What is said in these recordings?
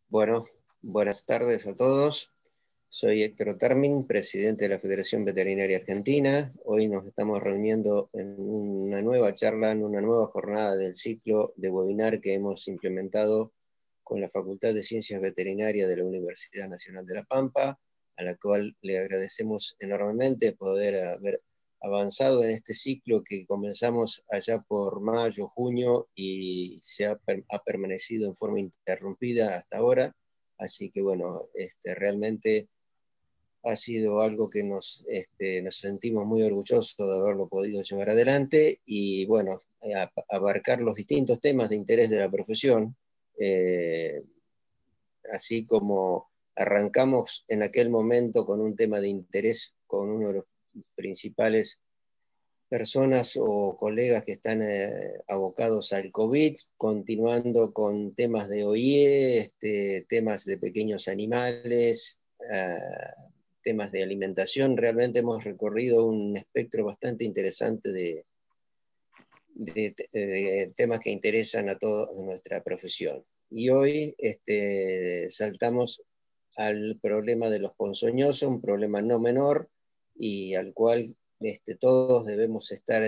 Bueno, buenas tardes a todos. Soy Héctor Otarmin, presidente de la Federación Veterinaria Argentina. Hoy nos estamos reuniendo en una nueva charla, en una nueva jornada del ciclo de webinar que hemos implementado con la Facultad de Ciencias Veterinarias de la Universidad Nacional de La Pampa, a la cual le agradecemos enormemente poder haber avanzado en este ciclo que comenzamos allá por mayo, junio, y ha permanecido en forma interrumpida hasta ahora. Así que bueno, realmente ha sido algo que nos sentimos muy orgullosos de haberlo podido llevar adelante y bueno, abarcar los distintos temas de interés de la profesión, eh, así como arrancamos en aquel momento con un tema de interés con uno de los principales personas o colegas que están abocados al COVID, continuando con temas de OIE, temas de pequeños animales, temas de alimentación. Realmente hemos recorrido un espectro bastante interesante de temas que interesan a toda nuestra profesión. Y hoy saltamos al problema de los ponzoñosos, un problema no menor y al cual todos debemos estar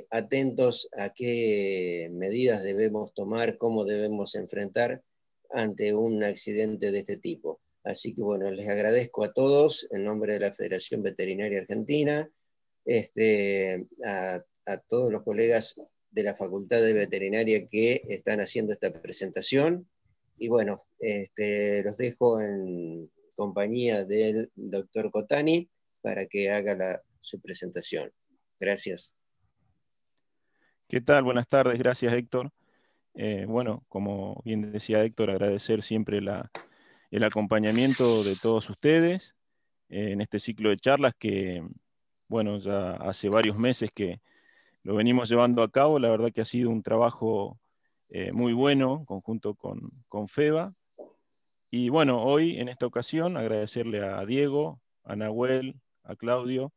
atentos a qué medidas debemos tomar, cómo debemos enfrentar ante un accidente de este tipo. Así que bueno, les agradezco a todos en nombre de la Federación Veterinaria Argentina, a todos los colegas de la Facultad de Veterinaria que están haciendo esta presentación. Y bueno, los dejo en compañía del doctor Cotani para que haga su presentación. Gracias. ¿Qué tal? Buenas tardes, gracias Héctor. Bueno, como bien decía Héctor, agradecer siempre el acompañamiento de todos ustedes en este ciclo de charlas que, bueno, ya hace varios meses que lo venimos llevando a cabo. La verdad que ha sido un trabajo muy bueno, conjunto con FEVA. Y bueno, hoy en esta ocasión agradecerle a Diego, a Nahuel, a Claudio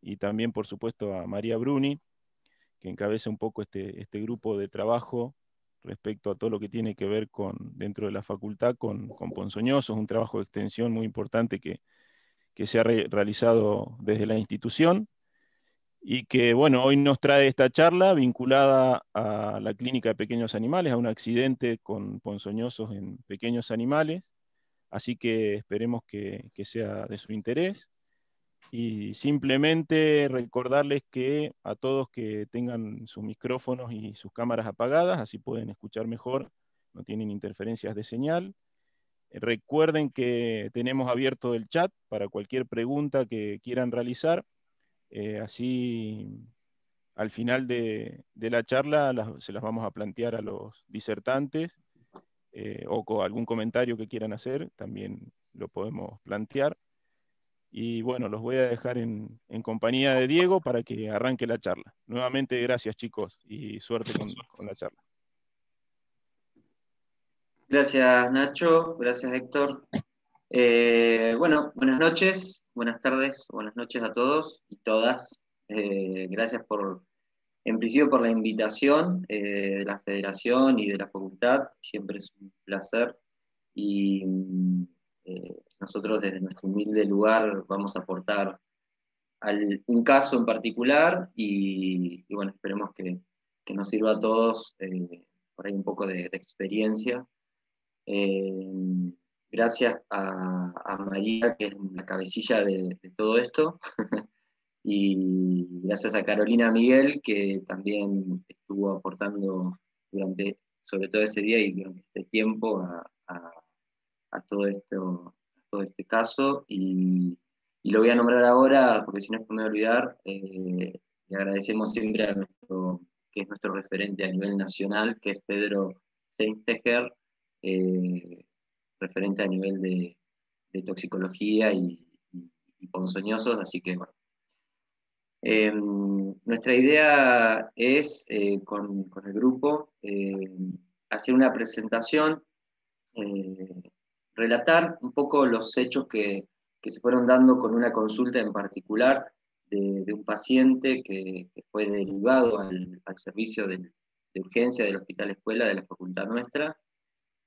y también por supuesto a María Bruni, que encabeza un poco este grupo de trabajo respecto a todo lo que tiene que ver dentro de la facultad con ponzoñosos, un trabajo de extensión muy importante que se ha realizado desde la institución y que, bueno, hoy nos trae esta charla vinculada a la clínica de pequeños animales, a un accidente con ponzoñosos en pequeños animales, así que esperemos que sea de su interés. Y simplemente recordarles que a todos que tengan sus micrófonos y sus cámaras apagadas, así pueden escuchar mejor, no tienen interferencias de señal. Recuerden que tenemos abierto el chat para cualquier pregunta que quieran realizar, así al final de la charla se las vamos a plantear a los disertantes, o con algún comentario que quieran hacer, también lo podemos plantear. Y bueno, los voy a dejar en compañía de Diego para que arranque la charla. Nuevamente, gracias chicos y suerte con la charla. Gracias Nacho, gracias Héctor. Bueno, buenas noches, buenas tardes, buenas noches a todos y todas. Gracias en principio por la invitación de la Federación y de la Facultad. Siempre es un placer y nosotros desde nuestro humilde lugar vamos a aportar un caso en particular y bueno, esperemos que nos sirva a todos por ahí un poco de experiencia. Gracias a María, que es la cabecilla de todo esto, y gracias a Carolina Miguel, que también estuvo aportando sobre todo ese día y durante este tiempo a todo este caso, y lo voy a nombrar ahora, porque si no es que me voy a olvidar. Le agradecemos siempre que es nuestro referente a nivel nacional, que es Pedro Seinstecher, referente a nivel de toxicología y ponzoñosos, así que bueno. Nuestra idea es, con el grupo, hacer una presentación, relatar un poco los hechos que se fueron dando con una consulta en particular de un paciente que fue derivado al servicio de urgencia del Hospital Escuela de la facultad nuestra,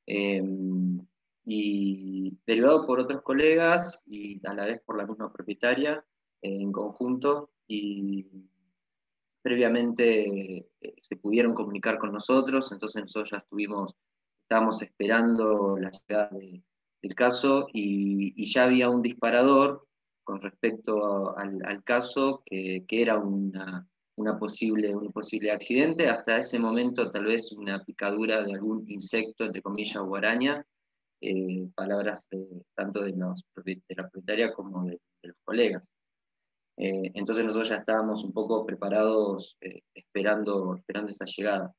y y derivado por otros colegas y a la vez por la misma propietaria en conjunto, y previamente se pudieron comunicar con nosotros, entonces nosotros ya estábamos esperando la llegada del caso, y ya había un disparador con respecto al caso, que era un posible accidente. Hasta ese momento tal vez una picadura de algún insecto, entre comillas, o araña, palabras tanto de la propietaria como de los colegas. Entonces nosotros ya estábamos un poco preparados, esperando esa llegada.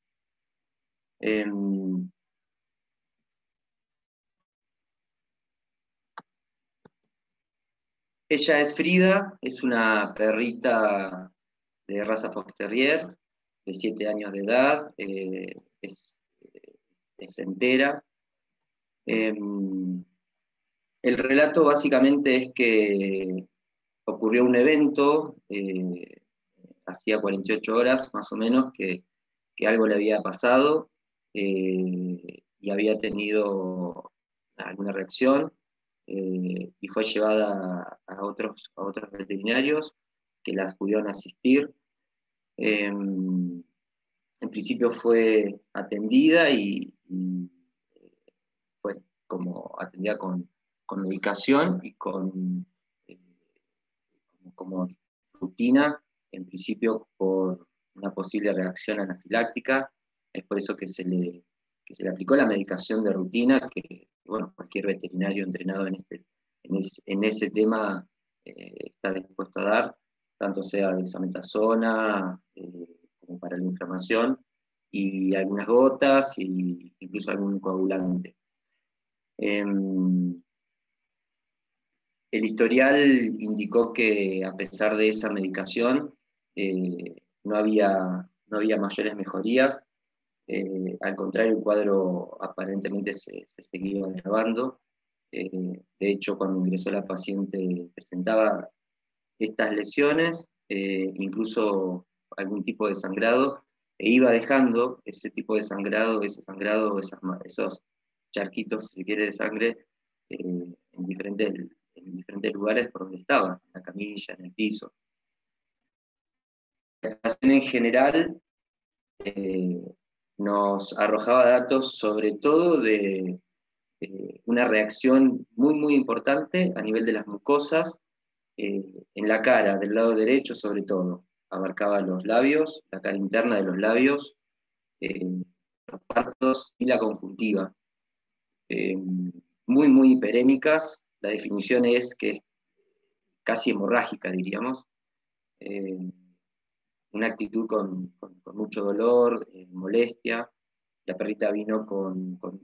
Ella es Frida, es una perrita de raza Fox Terrier, de 7 años de edad, es entera. El relato básicamente es que ocurrió un evento, hacía 48 horas más o menos, que algo le había pasado, y había tenido alguna reacción, y fue llevada a otros veterinarios que las pudieron asistir. En principio fue atendida y fue como atendida con medicación y como rutina, en principio por una posible reacción anafiláctica. Es por eso que se le aplicó la medicación de rutina, que bueno, cualquier veterinario entrenado en ese tema está dispuesto a dar, tanto sea dexametasona como para la inflamación, y algunas gotas, y incluso algún coagulante. El historial indicó que, a pesar de esa medicación, no había mayores mejorías. Al contrario, el cuadro aparentemente se seguía agravando. De hecho, cuando ingresó la paciente presentaba estas lesiones, incluso algún tipo de sangrado, e iba dejando ese tipo de sangrado, esos charquitos, si quiere, de sangre, en diferentes lugares por donde estaba, en la camilla, en el piso. La relación en general nos arrojaba datos sobre todo de una reacción muy, muy importante a nivel de las mucosas, en la cara, del lado derecho sobre todo. Abarcaba los labios, la cara interna de los labios, los párpados y la conjuntiva. Muy, muy hiperémicas. La definición es que es casi hemorrágica, diríamos. Una actitud con mucho dolor, molestia. La perrita vino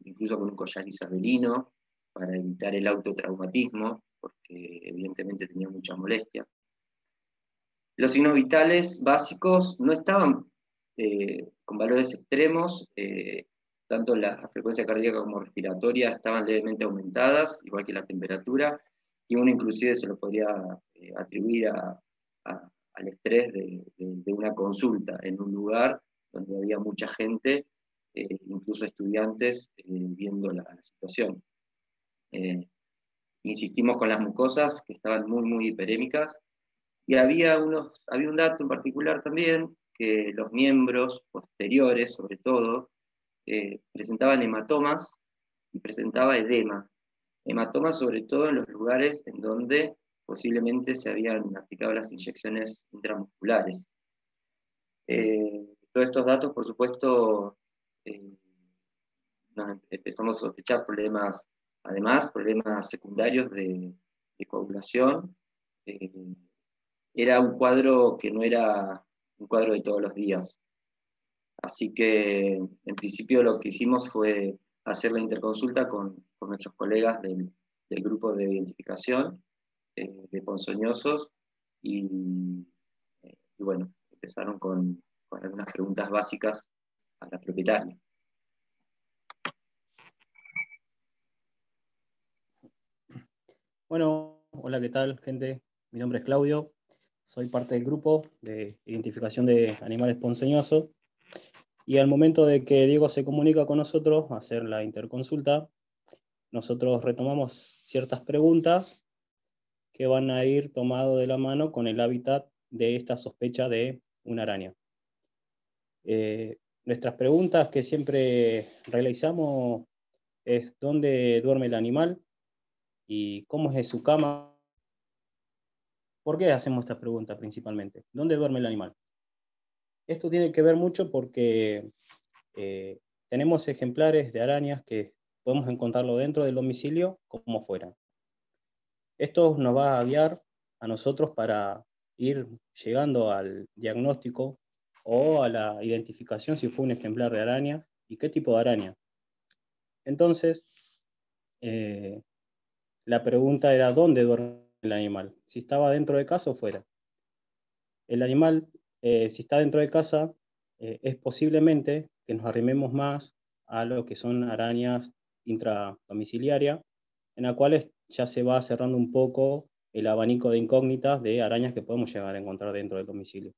incluso con un collar isabelino para evitar el autotraumatismo, porque evidentemente tenía mucha molestia. Los signos vitales básicos no estaban con valores extremos, tanto la frecuencia cardíaca como respiratoria estaban levemente aumentadas, igual que la temperatura, y uno inclusive se lo podría atribuir al estrés de una consulta en un lugar donde había mucha gente, incluso estudiantes, viendo la situación. Insistimos con las mucosas, que estaban muy, muy hiperémicas, y había un dato en particular también, que los miembros posteriores, sobre todo, presentaban hematomas y presentaba edema. Hematomas sobre todo en los lugares en donde posiblemente se habían aplicado las inyecciones intramusculares. Todos estos datos, por supuesto, nos empezamos a sospechar problemas secundarios de coagulación. Era un cuadro que no era un cuadro de todos los días. Así que, en principio, lo que hicimos fue hacer la interconsulta con nuestros colegas del grupo de identificación de ponzoñosos, y bueno, empezaron con algunas preguntas básicas a la propietaria. Bueno, hola, ¿qué tal, gente? Mi nombre es Claudio, soy parte del grupo de identificación de animales ponzoñosos, y al momento de que Diego se comunica con nosotros a hacer la interconsulta, nosotros retomamos ciertas preguntas que van a ir tomado de la mano con el hábitat de esta sospecha de una araña. Nuestras preguntas que siempre realizamos es dónde duerme el animal y cómo es su cama. ¿Por qué hacemos esta pregunta principalmente? ¿Dónde duerme el animal? Esto tiene que ver mucho porque tenemos ejemplares de arañas que podemos encontrarlo dentro del domicilio como fuera. Esto nos va a guiar a nosotros para ir llegando al diagnóstico o a la identificación si fue un ejemplar de arañas y qué tipo de araña. Entonces, la pregunta era ¿dónde duerme el animal? Si estaba dentro de casa o fuera. El animal, si está dentro de casa, es posiblemente que nos arrimemos más a lo que son arañas intradomiciliarias, en las cuales ya se va cerrando un poco el abanico de incógnitas de arañas que podemos llegar a encontrar dentro del domicilio.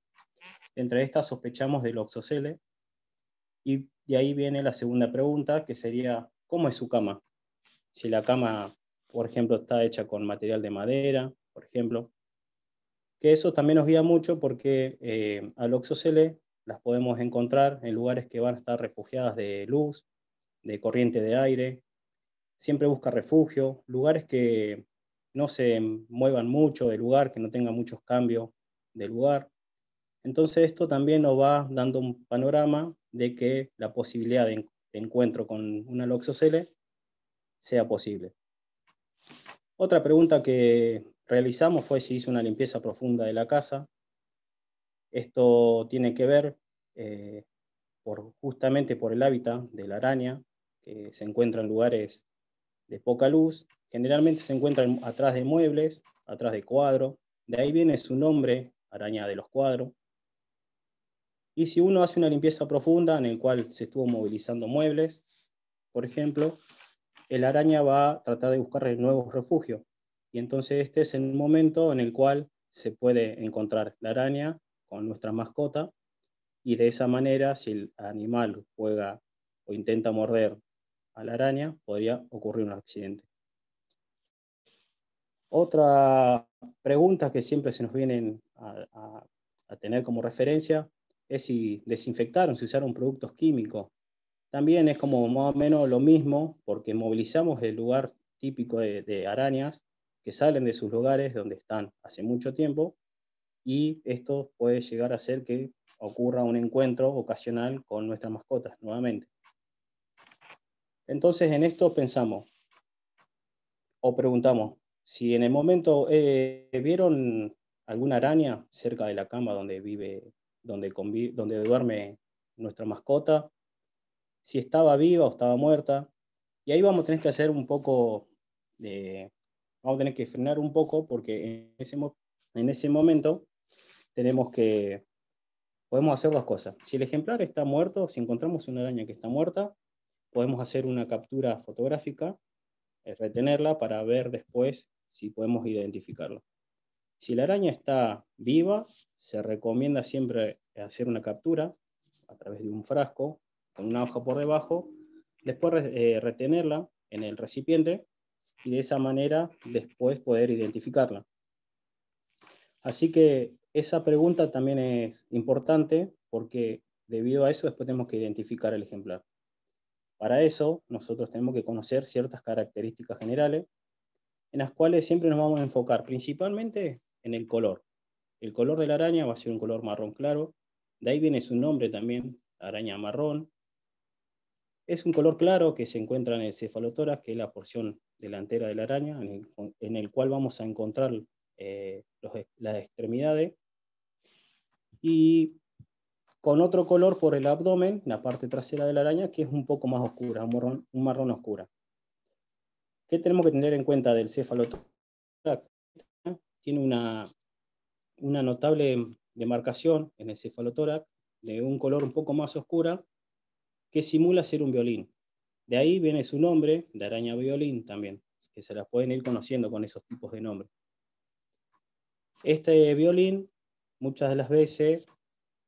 Entre estas sospechamos del Oxosceles, y de ahí viene la segunda pregunta, que sería, ¿cómo es su cama? Si la cama, por ejemplo, está hecha con material de madera, por ejemplo, que eso también nos guía mucho porque al Oxosceles las podemos encontrar en lugares que van a estar refugiadas de luz, de corriente de aire, siempre busca refugio, lugares que no se muevan mucho del lugar, que no tengan muchos cambios del lugar. Entonces esto también nos va dando un panorama de que la posibilidad de encuentro con una Loxosceles sea posible. Otra pregunta que realizamos fue si hizo una limpieza profunda de la casa. Esto tiene que ver justamente por el hábitat de la araña, que se encuentra en lugares de poca luz. Generalmente se encuentran atrás de muebles, atrás de cuadros. De ahí viene su nombre, araña de los cuadros. Y si uno hace una limpieza profunda en el cual se estuvo movilizando muebles, por ejemplo, el araña va a tratar de buscar nuevos refugios. Y entonces este es el momento en el cual se puede encontrar la araña con nuestra mascota, y de esa manera, si el animal juega o intenta morder a la araña, podría ocurrir un accidente. Otra pregunta que siempre se nos vienen a tener como referencia es si desinfectaron, si usaron productos químicos. También es como más o menos lo mismo, porque movilizamos el lugar típico de arañas que salen de sus lugares donde están hace mucho tiempo, y esto puede llegar a hacer que ocurra un encuentro ocasional con nuestras mascotas nuevamente. Entonces en esto pensamos o preguntamos, si en el momento vieron alguna araña cerca de la cama donde vive, donde duerme nuestra mascota, si estaba viva o estaba muerta, y ahí vamos a tener que hacer un poco vamos a tener que frenar un poco, porque en ese momento podemos hacer dos cosas. Si el ejemplar está muerto, si encontramos una araña que está muerta, podemos hacer una captura fotográfica, retenerla para ver después si podemos identificarlo. Si la araña está viva, se recomienda siempre hacer una captura a través de un frasco con una hoja por debajo, después retenerla en el recipiente y de esa manera después poder identificarla. Así que esa pregunta también es importante, porque debido a eso después tenemos que identificar el ejemplar. Para eso nosotros tenemos que conocer ciertas características generales, en las cuales siempre nos vamos a enfocar principalmente en el color. El color de la araña va a ser un color marrón claro, de ahí viene su nombre también, araña marrón. Es un color claro que se encuentra en el cefalotórax, que es la porción delantera de la araña, en el cual vamos a encontrar las extremidades, y con otro color por el abdomen, la parte trasera de la araña, que es un poco más oscura, un marrón oscura. ¿Qué tenemos que tener en cuenta del cefalotórax? Tiene una notable demarcación en el cefalotórax de un color un poco más oscura, que simula ser un violín. De ahí viene su nombre, de araña violín también, que se las pueden ir conociendo con esos tipos de nombres. Este violín muchas de las veces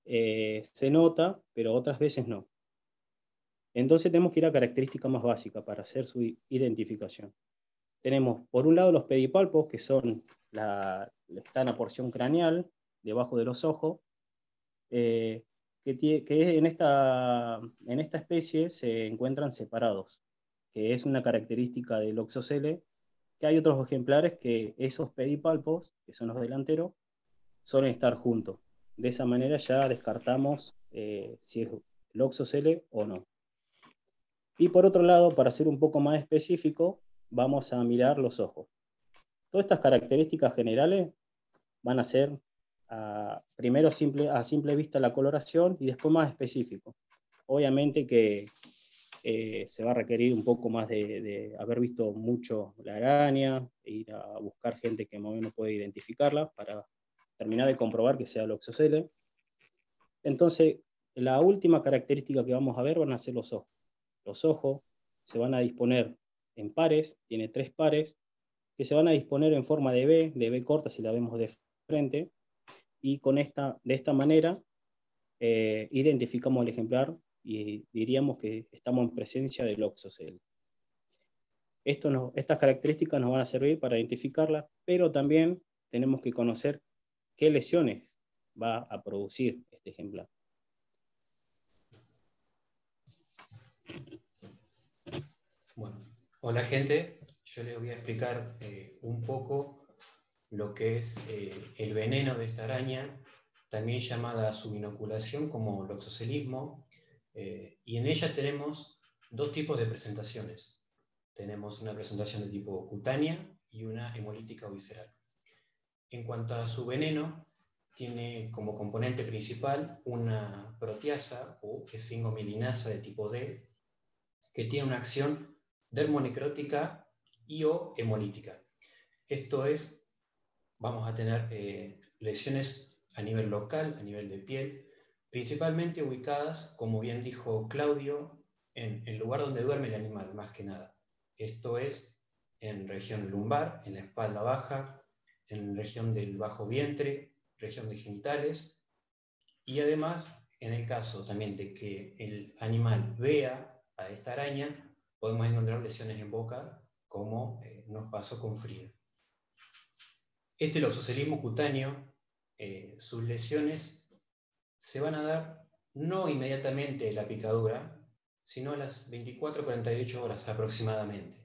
se nota, pero otras veces no. Entonces tenemos que ir a características más básicas para hacer su identificación. Tenemos, por un lado, los pedipalpos, que son está en la porción craneal, debajo de los ojos, que en esta especie se encuentran separados, que es una característica del Oxocele, que hay otros ejemplares que esos pedipalpos, que son los delanteros, suelen estar juntos. De esa manera ya descartamos si es el Oxocele o no. Y por otro lado, para ser un poco más específico, vamos a mirar los ojos. Todas estas características generales van a ser primero a simple vista la coloración y después más específico. Obviamente que se va a requerir un poco más de haber visto mucho la araña, e ir a buscar gente que más o menos puede identificarla para terminar de comprobar que sea el Oxocele. Entonces, la última característica que vamos a ver van a ser los ojos. Los ojos se van a disponer en pares, tiene 3 pares, que se van a disponer en forma de B corta si la vemos de frente, y de esta manera identificamos el ejemplar y diríamos que estamos en presencia del Oxocele. Estas características nos van a servir para identificarla, pero también tenemos que conocer qué lesiones va a producir este ejemplar. Bueno, hola gente, yo les voy a explicar un poco lo que es el veneno de esta araña, también llamada subinoculación como loxocelismo, y en ella tenemos 2 tipos de presentaciones. Tenemos una presentación de tipo cutánea y una hemolítica o visceral. En cuanto a su veneno, tiene como componente principal una proteasa o esfingomilinasa de tipo D, que tiene una acción dermonecrótica y o hemolítica. Esto es, vamos a tener lesiones a nivel local, a nivel de piel, principalmente ubicadas, como bien dijo Claudio, en el lugar donde duerme el animal, más que nada. Esto es en región lumbar, en la espalda baja, en región del bajo vientre, región de genitales, y además, en el caso también de que el animal vea a esta araña, podemos encontrar lesiones en boca, como nos pasó con Frida. Este loxocelismo cutáneo, sus lesiones se van a dar no inmediatamente de la picadura, sino a las 24-48 horas aproximadamente.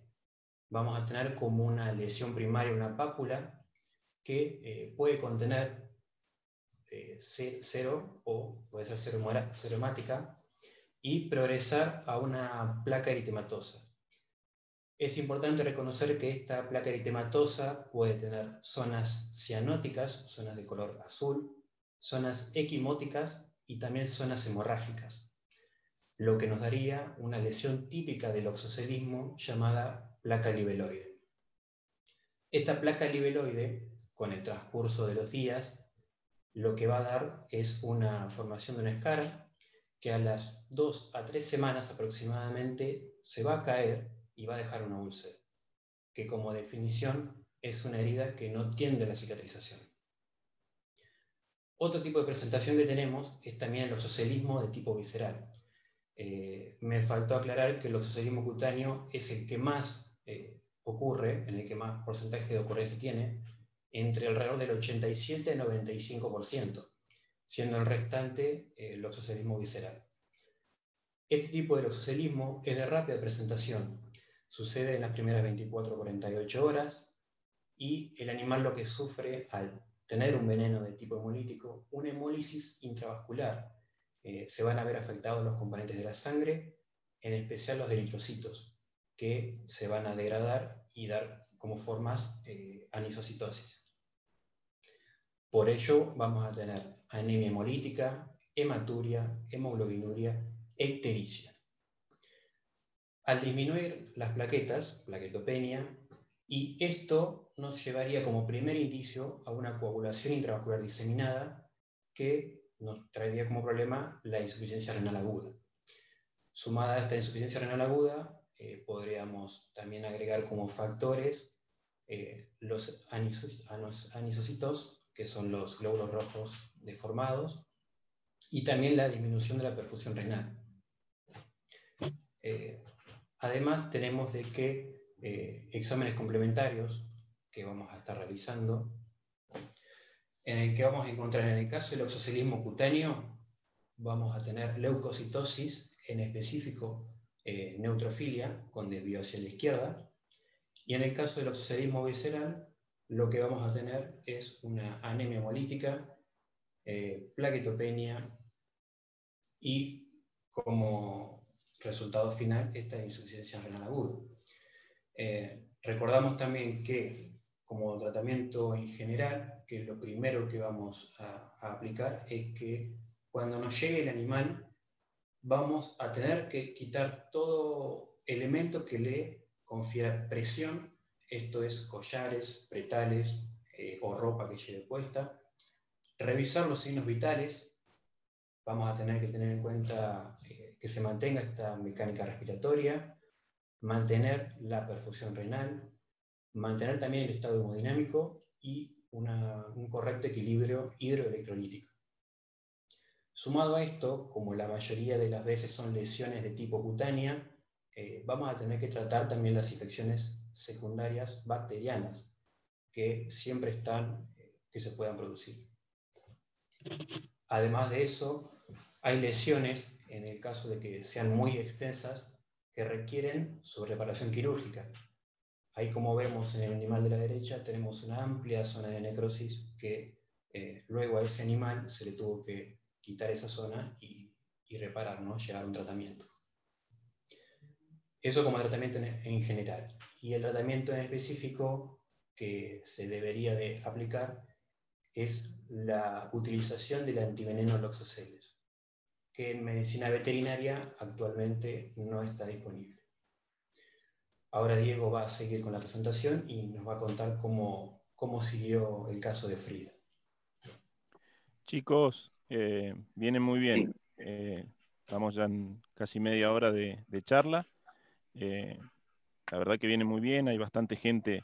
Vamos a tener como una lesión primaria una pápula que puede contener cero o puede ser seromática y progresar a una placa eritematosa. Es importante reconocer que esta placa eritematosa puede tener zonas cianóticas, zonas de color azul, zonas equimóticas y también zonas hemorrágicas, lo que nos daría una lesión típica del oxocelismo llamada placa libeloide. Esta placa libeloide, con el transcurso de los días, lo que va a dar es una formación de una escara que a las 2 a 3 semanas aproximadamente se va a caer y va a dejar una úlcera, que como definición es una herida que no tiende a la cicatrización. Otro tipo de presentación que tenemos es también el oxocelismo de tipo visceral. Me faltó aclarar que el oxocelismo cutáneo es el que más ocurre, en el que más porcentaje de ocurrencia tiene, entre alrededor del 87 al 95%, siendo el restante el oxocelismo visceral. Este tipo de oxocelismo es de rápida presentación, sucede en las primeras 24 o 48 horas, y el animal lo que sufre al tener un veneno de tipo hemolítico, una hemólisis intravascular. Se van a ver afectados los componentes de la sangre, en especial los eritrocitos, que se van a degradar y dar como formas anisocitosis. Por ello vamos a tener anemia hemolítica, hematuria, hemoglobinuria e ictericia. Al disminuir las plaquetas, plaquetopenia, y esto nos llevaría como primer indicio a una coagulación intravascular diseminada que nos traería como problema la insuficiencia renal aguda. Sumada a esta insuficiencia renal aguda, podríamos también agregar como factores los anisocitos, que son los glóbulos rojos deformados, y también la disminución de la perfusión renal. Además, tenemos de que exámenes complementarios que vamos a estar realizando, en el que vamos a encontrar, en el caso del oxocelismo cutáneo, vamos a tener leucocitosis, en específico neutrofilia, con desvío hacia la izquierda, y en el caso del oxocelismo visceral, lo que vamos a tener es una anemia hemolítica, plaquetopenia y, como resultado final, esta insuficiencia renal aguda. Recordamos también que, como tratamiento en general, que lo primero que vamos a aplicar es que cuando nos llegue el animal, vamos a tener que quitar todo elemento que le confiera presión, esto es collares, pretales o ropa que lleve puesta, revisar los signos vitales, vamos a tener que tener en cuenta que se mantenga esta mecánica respiratoria, mantener la perfusión renal, mantener también el estado hemodinámico y un correcto equilibrio hidroelectrolítico. Sumado a esto, como la mayoría de las veces son lesiones de tipo cutánea, vamos a tener que tratar también las infecciones secundarias bacterianas, que siempre están, que se puedan producir. Además de eso, hay lesiones, en el caso de que sean muy extensas, que requieren su reparación quirúrgica. Ahí, como vemos en el animal de la derecha, tenemos una amplia zona de necrosis que luego a ese animal se le tuvo que quitar esa zona y reparar, ¿no? Llevar a un tratamiento. Eso como tratamiento en general. Y el tratamiento en específico que se debería de aplicar es la utilización del antiveneno Loxoceles, que en medicina veterinaria actualmente no está disponible. Ahora Diego va a seguir con la presentación y nos va a contar cómo siguió el caso de Frida. Chicos, viene muy bien. Vamos ya en casi media hora de charla. La verdad que viene muy bien, hay bastante gente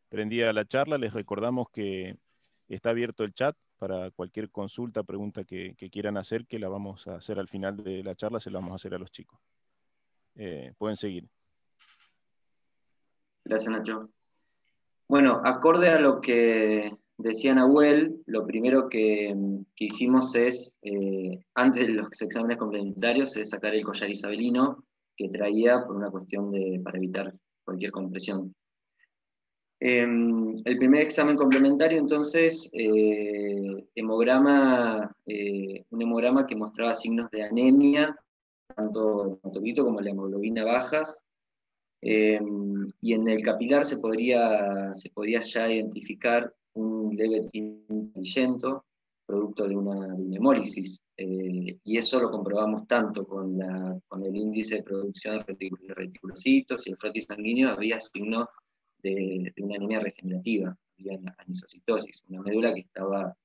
prendida a la charla. Les recordamos que está abierto el chat para cualquier consulta, pregunta que quieran hacer, que la vamos a hacer al final de la charla, se la vamos a hacer a los chicos. Pueden seguir. Gracias, Nacho. Bueno, acorde a lo que decía Nahuel, lo primero que hicimos es, antes de los exámenes complementarios, es sacar el collar isabelino que traía por una cuestión para evitar cualquier compresión. El primer examen complementario, entonces, un hemograma que mostraba signos de anemia, tanto hematocrito como la hemoglobina bajas, y en el capilar se podía ya identificar un leve tinte amarillento, producto de una hemólisis, y eso lo comprobamos tanto con el índice de producción de reticulocitos y el frotis sanguíneo, había signo de una anemia regenerativa, había anisocitosis, una médula que estaba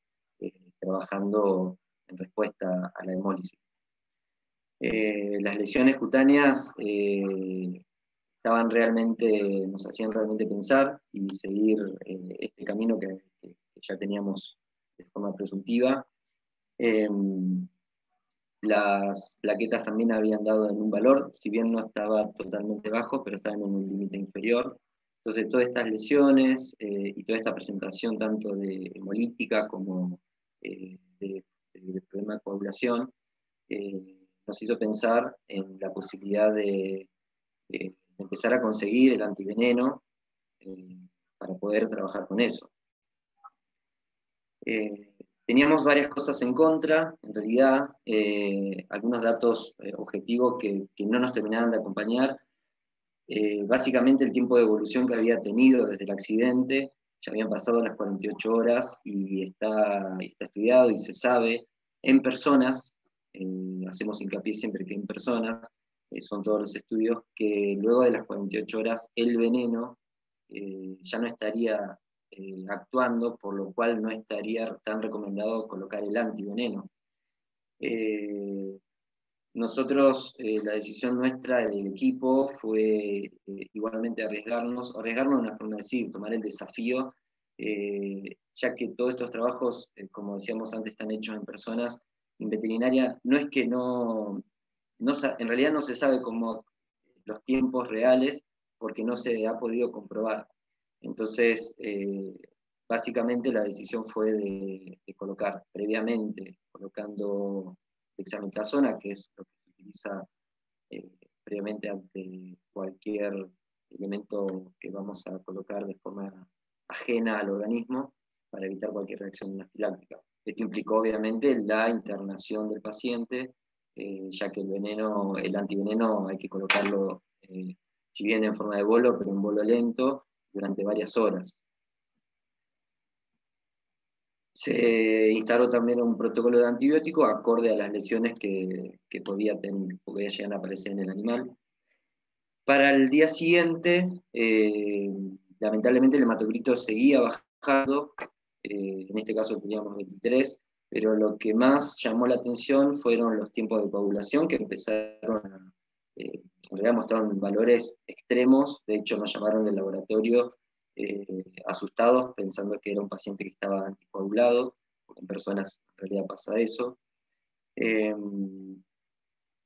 trabajando en respuesta a la hemólisis. Las lesiones cutáneas nos hacían realmente pensar y seguir este camino que ya teníamos de forma presuntiva. Las plaquetas también habían dado en un valor, si bien no estaba totalmente bajo, pero estaban en un límite inferior. Entonces, todas estas lesiones y toda esta presentación, tanto de hemolítica como de problema de coagulación, nos hizo pensar en la posibilidad de empezar a conseguir el antiveneno para poder trabajar con eso. Teníamos varias cosas en contra, en realidad, algunos datos objetivos que no nos terminaban de acompañar. Básicamente el tiempo de evolución que había tenido desde el accidente, ya habían pasado las 48 horas y está estudiado y se sabe en personas, hacemos hincapié siempre que en personas, son todos los estudios, que luego de las 48 horas el veneno ya no estaría actuando, por lo cual no estaría tan recomendado colocar el antiveneno. Nosotros, la decisión nuestra del equipo fue igualmente arriesgarnos de una forma de decir, tomar el desafío, ya que todos estos trabajos, como decíamos antes, están hechos en personas. En veterinaria no es que en realidad no se sabe cómo los tiempos reales porque no se ha podido comprobar. Entonces, básicamente la decisión fue de colocar previamente, colocando dexametasona, que es lo que se utiliza previamente ante cualquier elemento que vamos a colocar de forma ajena al organismo para evitar cualquier reacción anafiláctica. Esto implicó obviamente la internación del paciente, ya que el antiveneno hay que colocarlo, si bien en forma de bolo, pero en bolo lento, durante varias horas. Se instauró también un protocolo de antibiótico acorde a las lesiones que podía llegar a aparecer en el animal. Para el día siguiente, lamentablemente el hematocrito seguía bajando, en este caso teníamos 23, pero lo que más llamó la atención fueron los tiempos de coagulación, que empezaron en realidad mostraron valores extremos. De hecho nos llamaron del laboratorio asustados, pensando que era un paciente que estaba anticoagulado, porque en personas en realidad pasa eso.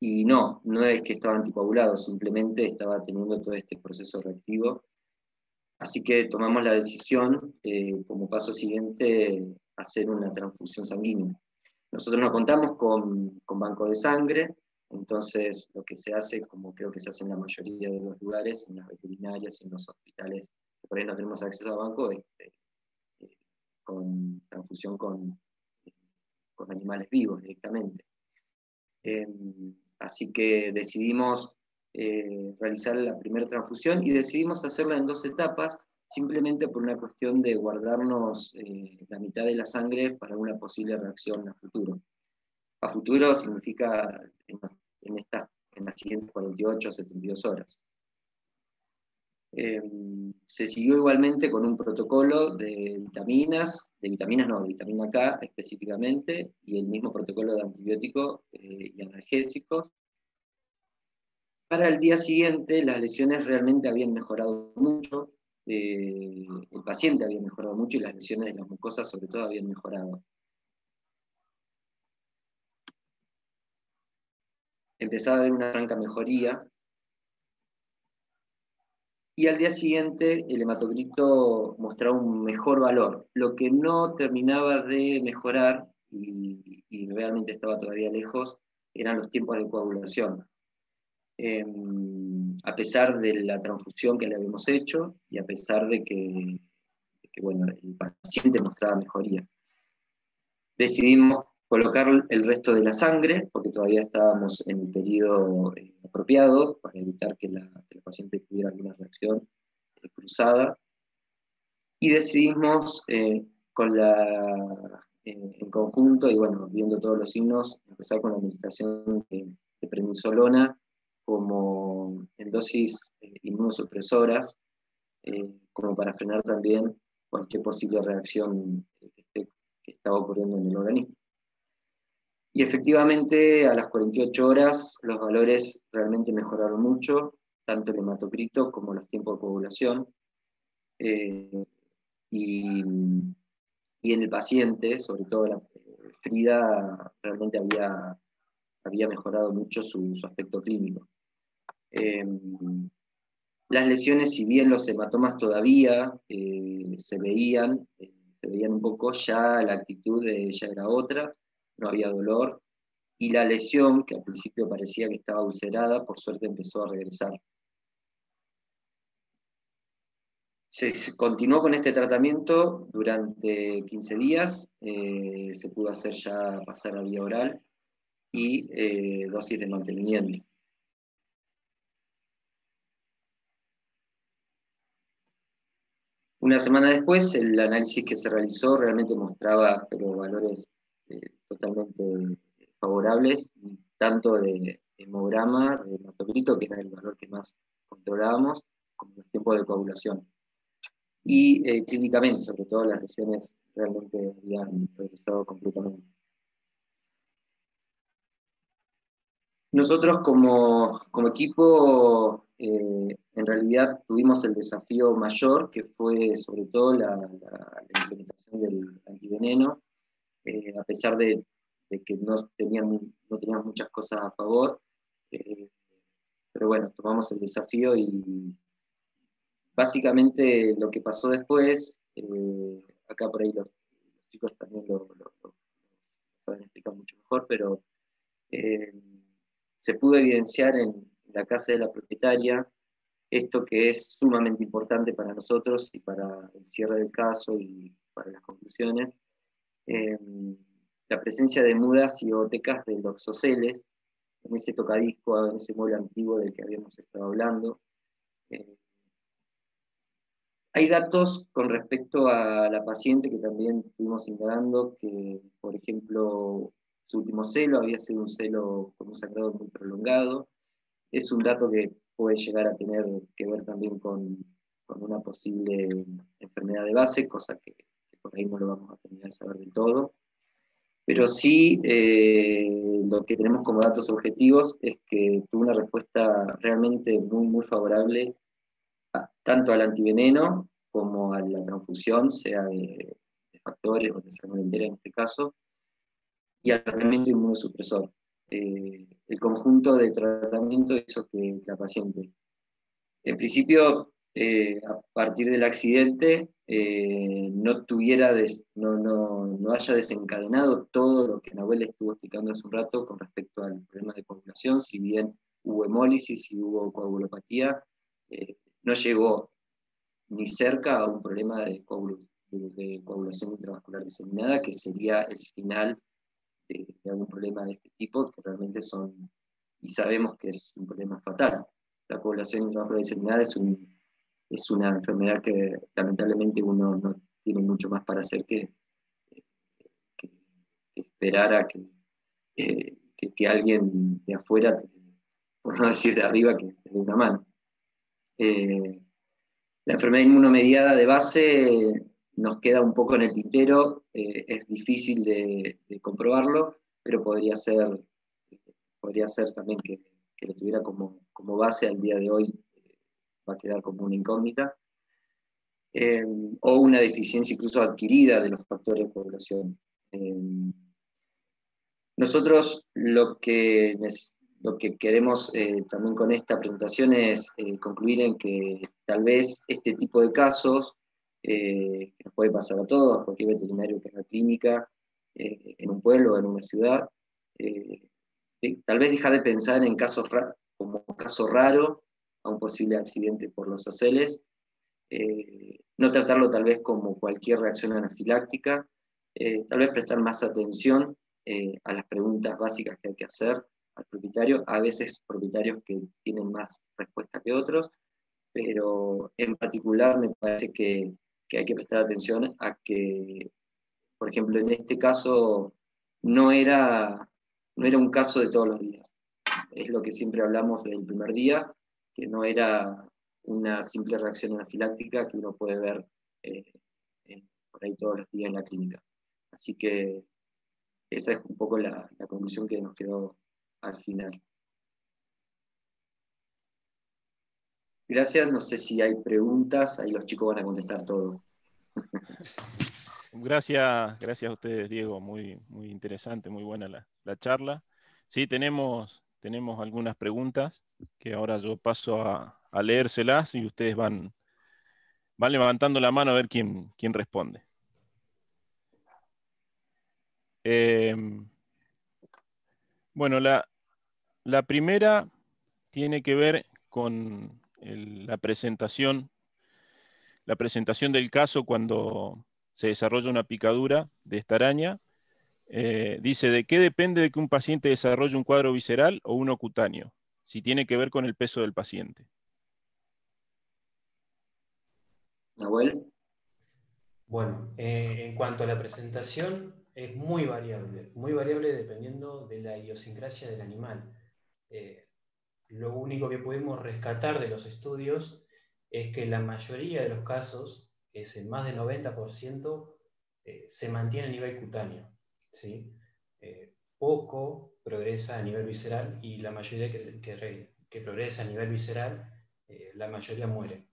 Y no es que estaba anticoagulado, simplemente estaba teniendo todo este proceso reactivo. Así que tomamos la decisión, como paso siguiente, hacer una transfusión sanguínea. Nosotros no contamos con banco de sangre, entonces lo que se hace, como creo que se hace en la mayoría de los lugares, en las veterinarias, en los hospitales, que por ahí no tenemos acceso a banco, con transfusión con animales vivos directamente. Así que decidimos realizar la primera transfusión y decidimos hacerla en 2 etapas, simplemente por una cuestión de guardarnos la mitad de la sangre para una posible reacción a futuro. A futuro significa en las siguientes 48 o 72 horas. Se siguió igualmente con un protocolo de vitamina K específicamente, y el mismo protocolo de antibióticos y analgésicos. Para el día siguiente las lesiones realmente habían mejorado mucho, el paciente había mejorado mucho y las lesiones de las mucosas sobre todo habían mejorado. Empezaba a haber una franca mejoría, y al día siguiente el hematocrito mostraba un mejor valor. Lo que no terminaba de mejorar, y realmente estaba todavía lejos, eran los tiempos de coagulación. A pesar de la transfusión que le habíamos hecho, y a pesar de que bueno, el paciente mostraba mejoría. Decidimos colocar el resto de la sangre, porque todavía estábamos en el periodo apropiado, para evitar que el paciente tuviera alguna reacción cruzada, y decidimos en conjunto, y bueno, viendo todos los signos, empezar con la administración de prednisolona como en dosis inmunosupresoras, como para frenar también cualquier posible reacción que estaba ocurriendo en el organismo. Y efectivamente, a las 48 horas, los valores realmente mejoraron mucho, tanto el hematocrito como los tiempos de coagulación. Y en el paciente, sobre todo Frida, realmente había mejorado mucho su aspecto clínico. Las lesiones, si bien los hematomas todavía se veían un poco, ya la actitud de ella era otra, no había dolor, y la lesión, que al principio parecía que estaba ulcerada, por suerte empezó a regresar. Se continuó con este tratamiento durante 15 días, se pudo hacer ya pasar a vía oral, y dosis de mantenimiento. Una semana después, el análisis que se realizó realmente mostraba valores totalmente favorables, y tanto de hemograma, de hematocrito, que era el valor que más controlábamos, como los tiempos de coagulación. Y clínicamente, sobre todo, las lesiones realmente habían regresado completamente. Nosotros como equipo, en realidad tuvimos el desafío mayor, que fue sobre todo la implementación del antiveneno, a pesar de que no teníamos muchas cosas a favor, pero pero bueno, tomamos el desafío y básicamente lo que pasó después, acá por ahí los chicos también lo saben explicar mucho mejor, pero se pudo evidenciar en la casa de la propietaria esto que es sumamente importante para nosotros y para el cierre del caso y para las conclusiones, la presencia de mudas y gotecas de los oceles en ese tocadisco, en ese mueble antiguo del que habíamos estado hablando. Hay datos con respecto a la paciente que también estuvimos indagando, que por ejemplo su último celo había sido un celo con un sangrado muy prolongado. Es un dato que puede llegar a tener que ver también con una posible enfermedad de base, cosa que por ahí no lo vamos a terminar de saber del todo. Pero sí, lo que tenemos como datos objetivos es que tuvo una respuesta realmente muy, muy favorable tanto al antiveneno como a la transfusión, sea de factores o de sangre entera en este caso, y al tratamiento inmunosupresor. El conjunto de tratamiento hizo que la paciente, en principio, a partir del accidente, no haya desencadenado todo lo que Nahuel estuvo explicando hace un rato con respecto al problema de coagulación, si bien hubo hemólisis y hubo coagulopatía, no llegó ni cerca a un problema de coagulación intravascular diseminada, que sería el final de algún problema de este tipo, que realmente son, y sabemos que es un problema fatal. La coagulación intravascular diseminada es una enfermedad que lamentablemente uno no tiene mucho más para hacer que esperar a que alguien de afuera, por no decir de arriba, que te dé una mano. La enfermedad inmunomediada de base nos queda un poco en el tintero, es difícil de comprobarlo, pero podría ser también que lo tuviera como base al día de hoy, va a quedar como una incógnita, o una deficiencia incluso adquirida de los factores de coagulación. Nosotros lo que queremos también con esta presentación es concluir en que tal vez este tipo de casos, que nos puede pasar a todos, a cualquier veterinario que haga clínica, en un pueblo o en una ciudad, tal vez dejar de pensar en casos como caso raro a un posible accidente por los oceles, no tratarlo tal vez como cualquier reacción anafiláctica, tal vez prestar más atención a las preguntas básicas que hay que hacer al propietario, a veces propietarios que tienen más respuesta que otros, pero en particular me parece que hay que prestar atención a que, por ejemplo, en este caso no era un caso de todos los días. Es lo que siempre hablamos desde el primer día, que no era una simple reacción anafiláctica que uno puede ver por ahí todos los días en la clínica. Así que esa es un poco la conclusión que nos quedó al final. Gracias, no sé si hay preguntas, ahí los chicos van a contestar todo. Gracias a ustedes, Diego, muy, muy interesante, muy buena la charla. Sí, tenemos algunas preguntas que ahora yo paso a leérselas y ustedes van levantando la mano a ver quién responde. Bueno, la primera tiene que ver con la presentación del caso cuando se desarrolla una picadura de esta araña. Dice, ¿de qué depende de que un paciente desarrolle un cuadro visceral o uno cutáneo? Si tiene que ver con el peso del paciente. Nahuel. Bueno, en cuanto a la presentación, es muy variable dependiendo de la idiosincrasia del animal. Lo único que podemos rescatar de los estudios es que la mayoría de los casos, es en más del 90%, se mantiene a nivel cutáneo, ¿sí? Poco progresa a nivel visceral y la mayoría que progresa a nivel visceral, la mayoría muere.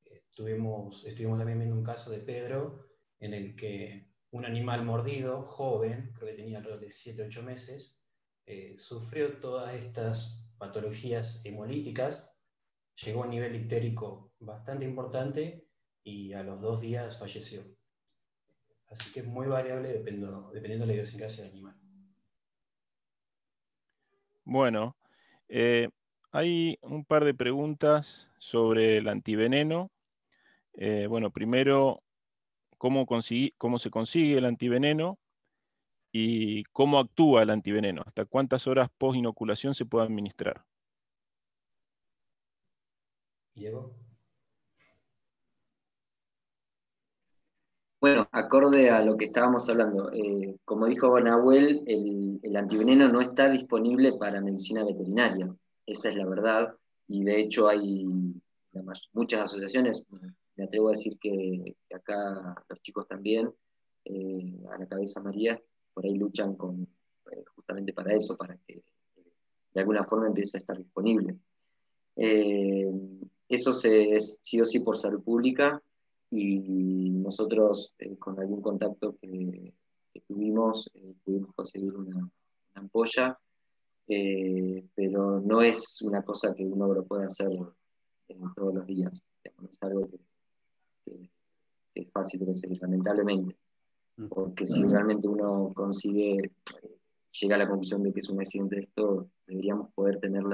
Estuvimos también viendo un caso de Pedro en el que un animal mordido, joven, creo que tenía alrededor de 7 o 8 meses, sufrió todas estas patologías hemolíticas, llegó a un nivel ictérico bastante importante y a los 2 días falleció. Así que es muy variable dependiendo de la idiosincrasia del animal. Bueno, hay un par de preguntas sobre el antiveneno. Bueno, primero, ¿cómo se consigue el antiveneno y cómo actúa el antiveneno? ¿Hasta cuántas horas post inoculación se puede administrar? Diego. Bueno, acorde a lo que estábamos hablando, como dijo Nahuel, el antiveneno no está disponible para medicina veterinaria, esa es la verdad, y de hecho hay muchas asociaciones, me atrevo a decir que acá los chicos también, a la cabeza María, por ahí luchan justamente para eso, para que de alguna forma empiece a estar disponible. Eso es sí o sí por salud pública, y nosotros con algún contacto que tuvimos, pudimos conseguir una ampolla, pero no es una cosa que uno lo puede hacer todos los días. No es algo que es fácil de conseguir, lamentablemente, porque si realmente uno llega a la conclusión de que es un accidente de esto, deberíamos poder tener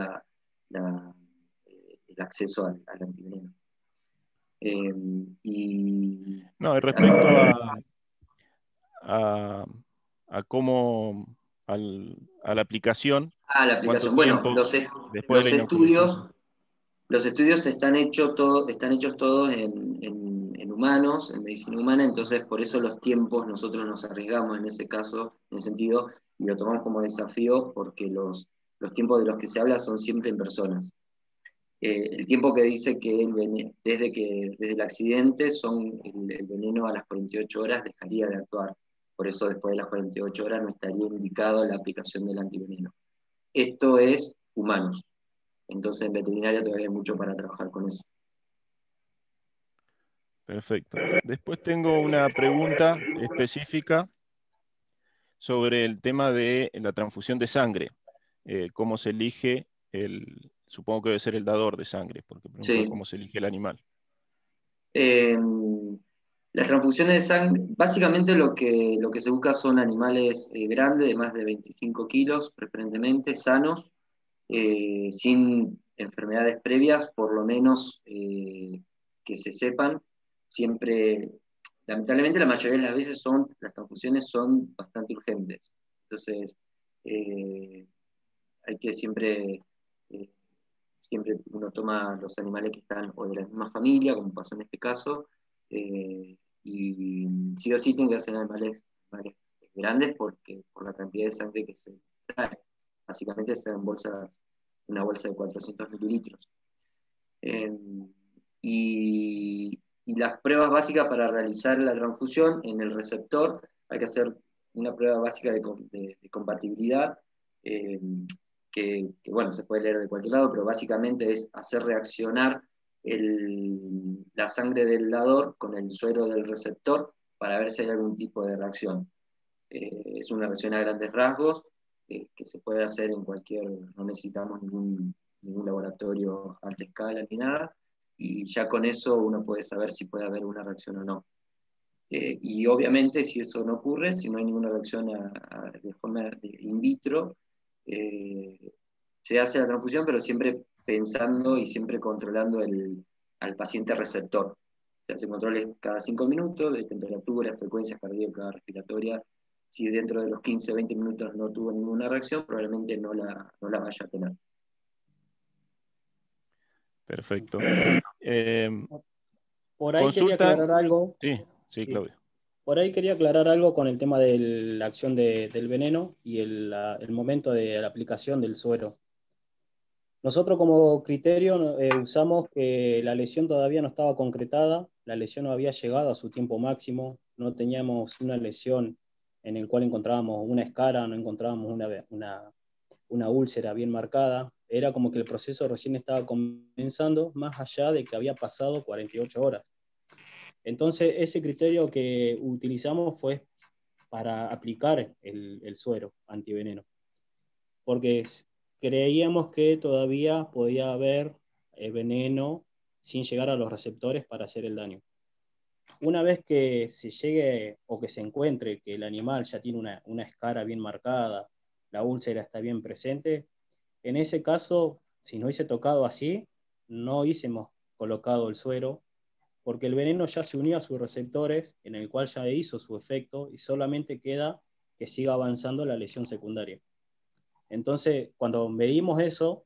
el acceso al antiveneno. No, y respecto a cómo, a la aplicación, la ¿cuánto aplicación. Bueno, tiempo después de la inoculación? los estudios están hechos todos en humanos, en medicina humana, entonces por eso los tiempos nosotros nos arriesgamos en ese caso, en ese sentido, y lo tomamos como desafío porque los tiempos de los que se habla son siempre en personas. El tiempo que dice que desde el accidente el veneno a las 48 horas dejaría de actuar. Por eso después de las 48 horas no estaría indicado la aplicación del antiveneno. Esto es humanos. Entonces en veterinaria todavía hay mucho para trabajar con eso. Perfecto. Después tengo una pregunta específica sobre el tema de la transfusión de sangre. ¿Cómo se elige supongo que debe ser el dador de sangre, porque preguntó Sí. cómo se elige el animal? Las transfusiones de sangre, básicamente lo que se busca son animales grandes, de más de 25 kilos, preferentemente, sanos, sin enfermedades previas, por lo menos que se sepan. Siempre, lamentablemente la mayoría de las veces las transfusiones son bastante urgentes. Entonces, hay que siempre uno toma los animales que están o de la misma familia, como pasó en este caso, y sí o sí tienen que ser animales grandes por la cantidad de sangre que se trae. Básicamente se dan una bolsa de 400 mililitros. Y las pruebas básicas para realizar la transfusión en el receptor, hay que hacer una prueba básica de compatibilidad, bueno, se puede leer de cualquier lado, pero básicamente es hacer reaccionar la sangre del dador con el suero del receptor para ver si hay algún tipo de reacción. Es una reacción a grandes rasgos que se puede hacer no necesitamos ningún laboratorio a alta escala ni nada, y ya con eso uno puede saber si puede haber una reacción o no. Y obviamente si eso no ocurre, si no hay ninguna reacción de forma in vitro, se hace la transfusión, pero siempre pensando y siempre controlando al paciente receptor. Se hacen controles cada 5 minutos de temperatura, frecuencia cardíaca, respiratoria. Si dentro de los 15 o 20 minutos no tuvo ninguna reacción, probablemente no la vaya a tener. Perfecto. Por ahí quería ¿Consultan? aclarar algo. Sí, Claudio. Por ahí quería aclarar algo con el tema de la acción del veneno y el momento de la aplicación del suero. Nosotros como criterio usamos que la lesión todavía no estaba concretada, la lesión no había llegado a su tiempo máximo, no teníamos una lesión en el cual encontrábamos una escara, no encontrábamos una úlcera bien marcada. Era como que el proceso recién estaba comenzando, más allá de que había pasado 48 horas. Entonces, ese criterio que utilizamos fue para aplicar el suero antiveneno. Porque creíamos que todavía podía haber veneno sin llegar a los receptores para hacer el daño. Una vez que se llegue o que se encuentre que el animal ya tiene una escara bien marcada, la úlcera está bien presente, en ese caso, si no hubiese tocado así, no hubiésemos colocado el suero, porque el veneno ya se unió a sus receptores, en el cual ya hizo su efecto, y solamente queda que siga avanzando la lesión secundaria. Entonces, cuando medimos eso,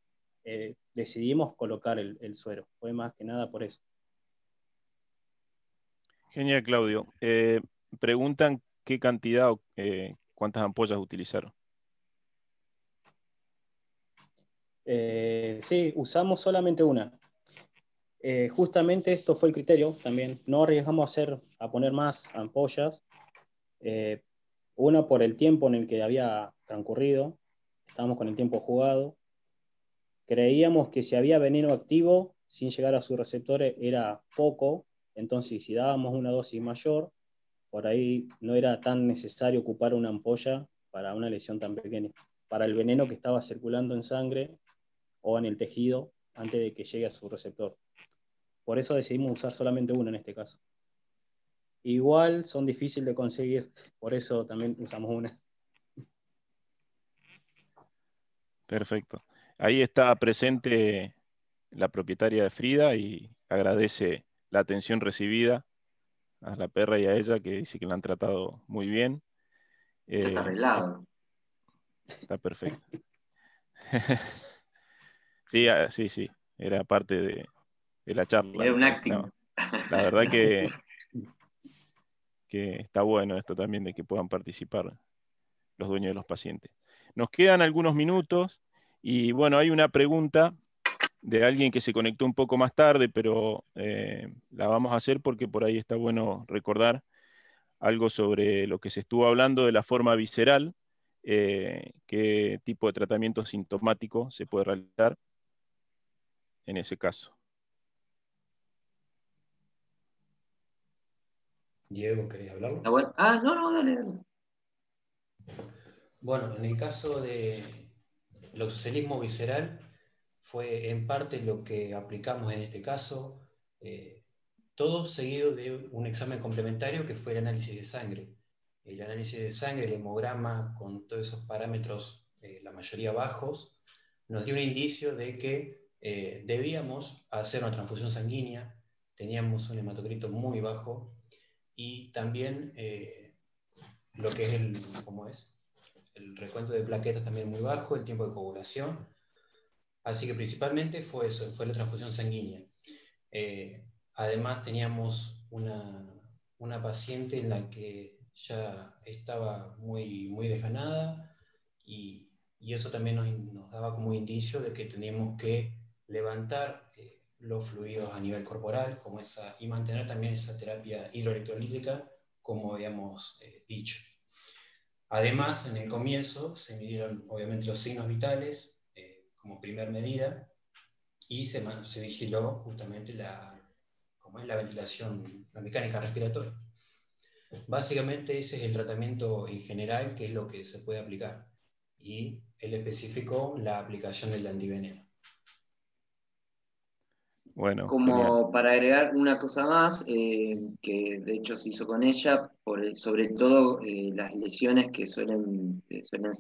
decidimos colocar el suero. Fue más que nada por eso. Genial, Claudio. Preguntan qué cantidad o cuántas ampollas utilizaron. Sí, usamos solamente una. Justamente esto fue el criterio también. No arriesgamos a poner más ampollas. Una por el tiempo en el que había transcurrido. Estábamos con el tiempo jugado. Creíamos que si había veneno activo, sin llegar a sus receptores, era poco. Entonces, si dábamos una dosis mayor, por ahí no era tan necesario ocupar una ampolla para una lesión tan pequeña. Para el veneno que estaba circulando en sangre o en el tejido antes de que llegue a su receptor. Por eso decidimos usar solamente una en este caso. Igual son difíciles de conseguir, por eso también usamos una. Perfecto. Ahí está presente la propietaria de Frida y agradece la atención recibida a la perra y a ella, que dice que la han tratado muy bien. Ya está arreglado. Está perfecto. Sí, sí, sí, era parte de la charla, Era me un parece. acting. No, la verdad que está bueno esto también de que puedan participar los dueños de los pacientes. Nos quedan algunos minutos y bueno, hay una pregunta de alguien que se conectó un poco más tarde, pero la vamos a hacer porque por ahí está bueno recordar algo sobre lo que se estuvo hablando de la forma visceral, qué tipo de tratamiento sintomático se puede realizar en ese caso. Diego, ¿querés hablarlo? Bueno. No, dale. Bueno, en el caso de loxocelismo visceral, fue en parte lo que aplicamos en este caso, todo seguido de un examen complementario que fue el análisis de sangre. El análisis de sangre, el hemograma, con todos esos parámetros, la mayoría bajos, nos dio un indicio de que debíamos hacer una transfusión sanguínea, teníamos un hematocrito muy bajo y también lo que es el recuento de plaquetas también muy bajo, el tiempo de coagulación. Así que principalmente fue eso, fue la transfusión sanguínea. Además teníamos una paciente en la que ya estaba muy desganada y eso también nos daba como indicio de que teníamos que levantar los fluidos a nivel corporal y mantener también esa terapia hidroelectrolítica como habíamos dicho. Además, en el comienzo se midieron obviamente los signos vitales como primer medida y se vigiló justamente la ventilación, la mecánica respiratoria. Básicamente ese es el tratamiento en general, que es lo que se puede aplicar. Y él especificó la aplicación del antiveneno. Bueno, Como genial. para agregar una cosa más, que de hecho se hizo con ella, sobre todo las lesiones que suelen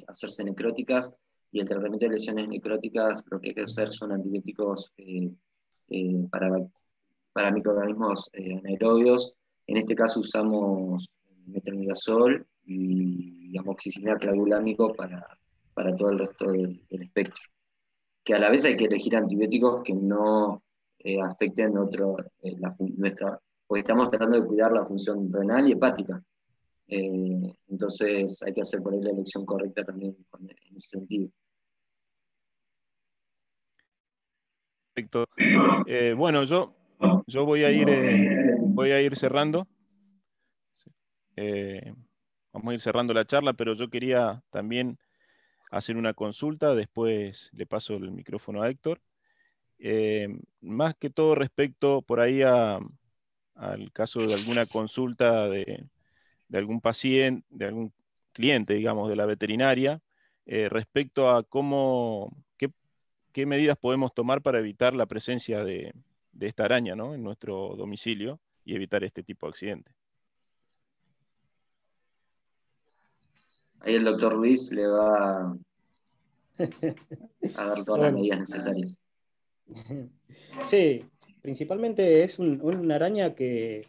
hacerse necróticas, y el tratamiento de lesiones necróticas lo que hay que hacer son antibióticos para microorganismos anaerobios. En este caso usamos metronidazol y amoxicilina clavulámico para todo el resto del espectro. Que a la vez hay que elegir antibióticos que no afecten porque estamos tratando de cuidar la función renal y hepática. Entonces hay que hacer por ahí la elección correcta también en ese sentido. Perfecto. Bueno, yo voy a ir cerrando. Vamos a ir cerrando la charla, pero yo quería también hacer una consulta, después le paso el micrófono a Héctor. Más que todo respecto por ahí al caso de alguna consulta de algún paciente, de algún cliente, digamos, de la veterinaria, respecto a qué medidas podemos tomar para evitar la presencia de esta araña, ¿no?, en nuestro domicilio y evitar este tipo de accidentes. Ahí el doctor Luis le va a dar todas las Bueno, medidas necesarias. sí, principalmente es una araña que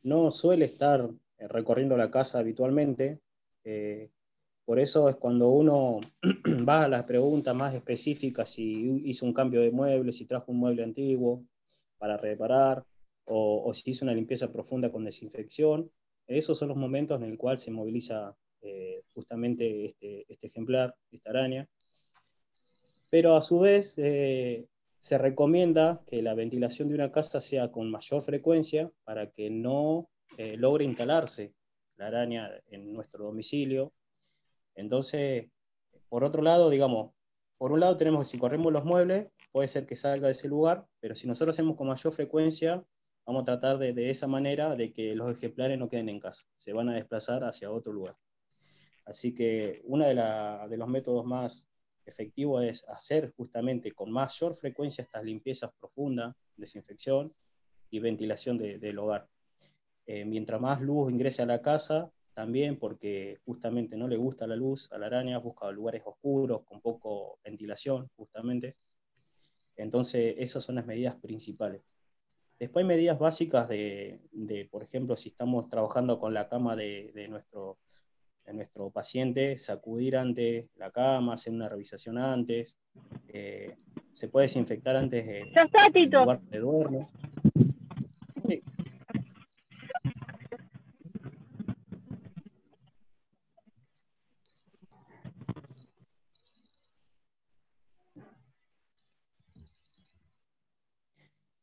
no suele estar recorriendo la casa habitualmente. Por eso es cuando uno va a las preguntas más específicas, si hizo un cambio de mueble, si trajo un mueble antiguo para reparar, o si hizo una limpieza profunda con desinfección. Esos son los momentos en el cual se moviliza justamente este ejemplar, esta araña. Pero a su vez se recomienda que la ventilación de una casa sea con mayor frecuencia para que no logre instalarse la araña en nuestro domicilio. Entonces, por otro lado, digamos, por un lado tenemos que si corremos los muebles, puede ser que salga de ese lugar, pero si nosotros hacemos con mayor frecuencia, vamos a tratar de esa manera de que los ejemplares no queden en casa, se van a desplazar hacia otro lugar. Así que uno de los métodos más efectivos es hacer justamente con mayor frecuencia estas limpiezas profundas, desinfección y ventilación del hogar. Mientras más luz ingrese a la casa, también porque justamente no le gusta la luz a la araña, busca lugares oscuros, con poco ventilación, justamente. Entonces, esas son las medidas principales. Después hay medidas básicas por ejemplo, si estamos trabajando con la cama de nuestro paciente, sacudir antes la cama, hacer una revisación antes, se puede desinfectar antes Ya está, el Tito. lugar donde duerme. Sí.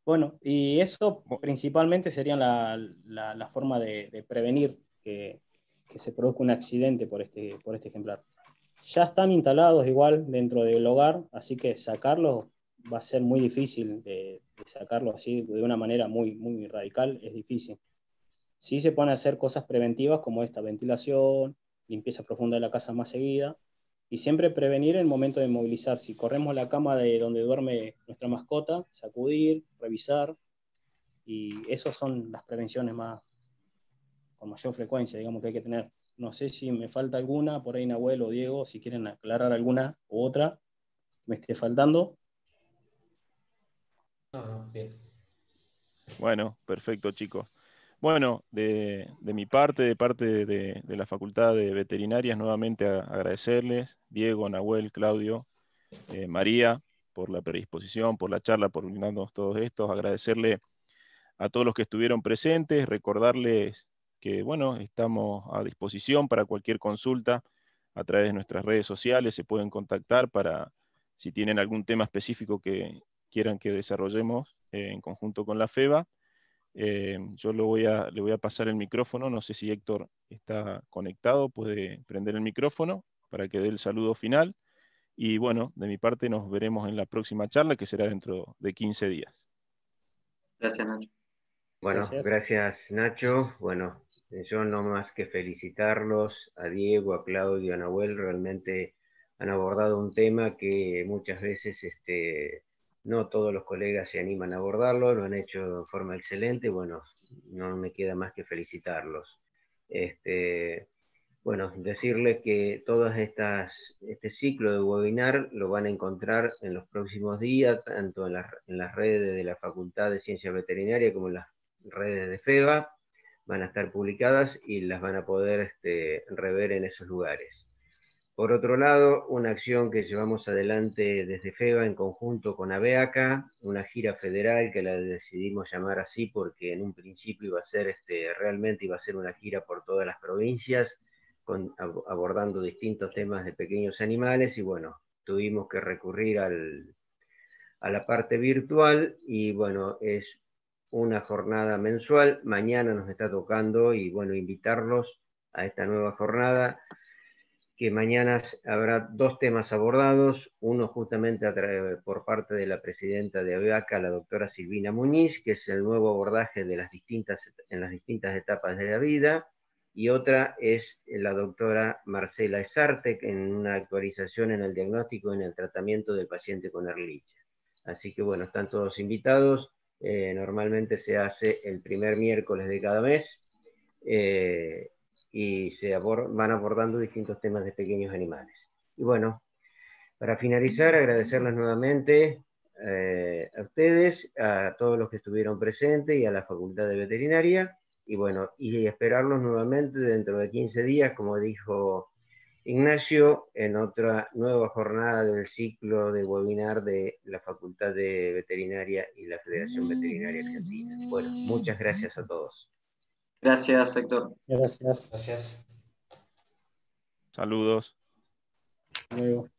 Bueno, y eso principalmente sería la forma de prevenir que se produzca un accidente por este ejemplar. Ya están instalados igual dentro del hogar, así que sacarlos va a ser muy difícil de sacarlo así de una manera muy, muy radical, es difícil. Sí se pueden hacer cosas preventivas como esta ventilación, limpieza profunda de la casa más seguida, y siempre prevenir en el momento de movilizar. Si corremos la cama de donde duerme nuestra mascota, sacudir, revisar, y esas son las prevenciones con mayor frecuencia, digamos, que hay que tener. No sé si me falta alguna, por ahí Nahuel o Diego, si quieren aclarar alguna u otra que me esté faltando. No, bien. Bueno, perfecto, chicos. Bueno, de mi parte, de parte de la Facultad de Veterinarias, nuevamente agradecerles, Diego, Nahuel, Claudio, María, por la predisposición, por la charla, por brindarnos todos estos, agradecerle a todos los que estuvieron presentes, recordarles que, bueno, estamos a disposición para cualquier consulta a través de nuestras redes sociales, se pueden contactar para, si tienen algún tema específico que quieran que desarrollemos en conjunto con la FEBA. Yo le voy a pasar el micrófono, no sé si Héctor está conectado, puede prender el micrófono para que dé el saludo final. Y bueno, de mi parte nos veremos en la próxima charla, que será dentro de 15 días. Gracias, Nacho. Bueno, Gracias. gracias Nacho. Bueno, yo no más que felicitarlos a Diego, a Claudio, a Nahuel. Realmente han abordado un tema que muchas veces no todos los colegas se animan a abordarlo, lo han hecho de forma excelente. Bueno, no me queda más que felicitarlos. Bueno, decirles que este ciclo de webinar lo van a encontrar en los próximos días, tanto en las redes de la Facultad de Ciencias Veterinarias como en las redes de FEBA. Van a estar publicadas y las van a poder rever en esos lugares. Por otro lado, una acción que llevamos adelante desde FEBA en conjunto con ABEACA, una gira federal que la decidimos llamar así porque en un principio iba a ser, realmente iba a ser una gira por todas las provincias, abordando distintos temas de pequeños animales, y bueno, tuvimos que recurrir a la parte virtual, y bueno, es una jornada mensual. Mañana nos está tocando, y bueno, invitarlos a esta nueva jornada, que mañana habrá dos temas abordados, uno justamente por parte de la presidenta de ABEACA, la doctora Silvina Muñiz, que es el nuevo abordaje en las distintas etapas de la vida, y otra es la doctora Marcela Esarte, en una actualización en el diagnóstico y en el tratamiento del paciente con Ehrlichia. Así que bueno, están todos invitados. Normalmente se hace el primer miércoles de cada mes, y van abordando distintos temas de pequeños animales. Y bueno, para finalizar, agradecerles nuevamente a ustedes, a todos los que estuvieron presentes y a la Facultad de Veterinaria, y bueno, y esperarlos nuevamente dentro de 15 días, como dijo Ignacio, en otra nueva jornada del ciclo de webinar de la Facultad de Veterinaria y la Federación Veterinaria Argentina. Bueno, muchas gracias a todos. Gracias, Héctor. Gracias. Gracias. Saludos. Hasta luego.